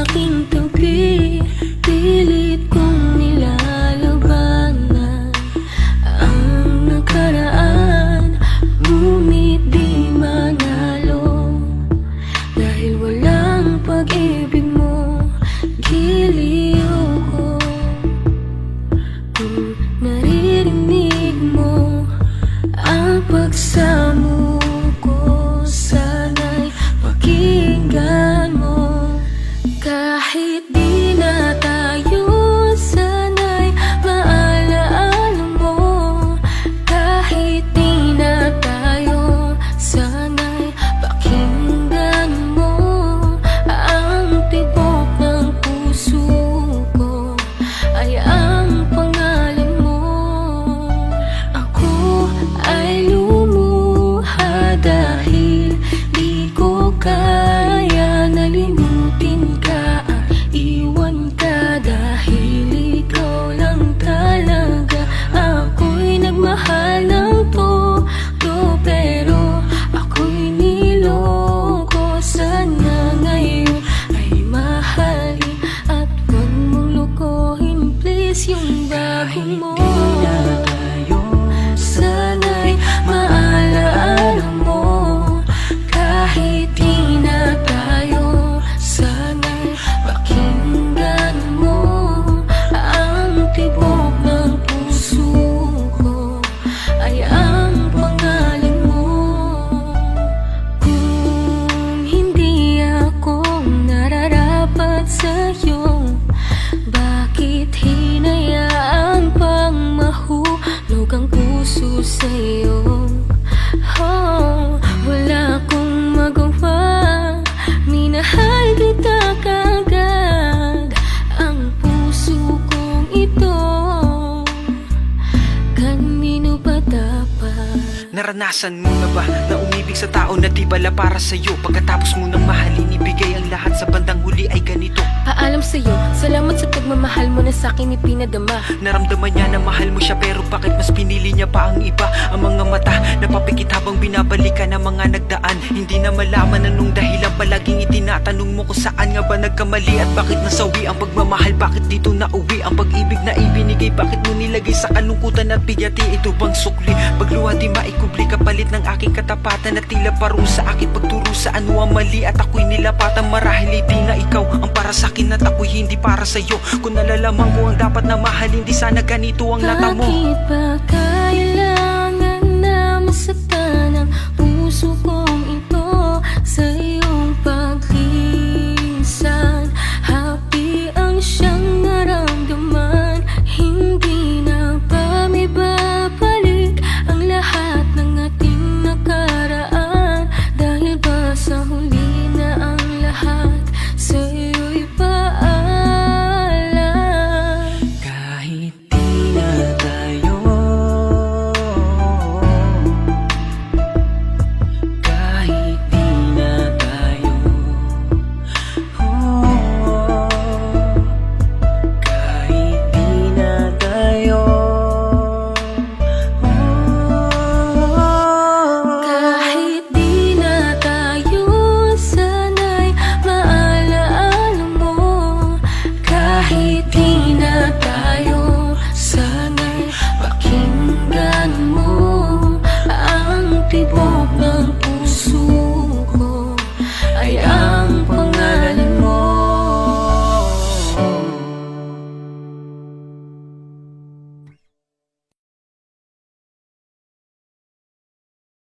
aking tabi, pilit kong nilalabanan ang nakaraan, ngunit di manalo. Dahil walang pag-ibig mo, giliw ko. Kung naririnig mo ang pagsamo ko, sana'y pakinggan mo. Kahit di na tayo, sana'y maalaala mo. Kahit di na tayo, sana'y pakinggan mo. Ang tibok ng puso ko ay ang pangalan mo. Ako ay lumuha dahil di ko kaya nalimutin ka at iwan ka, dahil ikaw lang talaga. Ako'y nagmahal ng todo, pero ako'y niloko. Sana ngayon ay mahalin at huwag mong lukohin, please, yung bago mo. Sana'y maalaala mo. Kahit di na tayo, sana'y pakinggan mo. Ang tibok ng puso ko ay ang pangalan mo. Kung hindi ako nararapat sa'yo, bakit hinayaan pang mahulog ang puso sa'yo? Oh, wala akong magawa, minahal kita kagad. Ang puso kong ito, kanino ba dapat? Naranasan mo na ba na umibig sa tao na di bala para sa'yo? Pagkatapos mo nang mahalin, ibigay ang lahat, sa bandang huli ay ganito. Paalam sa'yo, salamat sa pagmamahal mo na sa'kin ipinadama. Naramdaman niya na mahal mo siya, pero bakit mas pinili niya pa ang iba? Ang mga mata napapikit habang binabalikan ang mga nagdaan. Hindi na malaman anong dahilan, palaging itinatanong mo kung saan nga ba nagkamali at bakit nasawi ang pagmamahal. Bakit dito nauwi ang pag-ibig na ibinigay? Bakit mo nilagay sa kalungkutan at bigati? Ito bang sukli? Pagluha di maikubli, kapalit ng aking katapatan at tila parusa aking pagturo sa ano ang mali, at ako'y nilapatan. Marahil hindi na ikaw ang para sa'kin at ako'y hindi para sa'yo. Kung nalalaman ko ang dapat na mahalin, di sana ganito ang nata mo. Bakit ba kailangan na masaktan ang puso kong ito sa iyong paglisan? Happy ang siyang naramdaman, hindi na ba may babalik ang lahat ng ating nakaraan? Dahil ba sa huli na ang lahat sa iyo'y paalam? Kahit di na tayo, kahit di na tayo, kahit di na tayo, Kahit di na tayo, sana'y maalaala mo. Kahit di na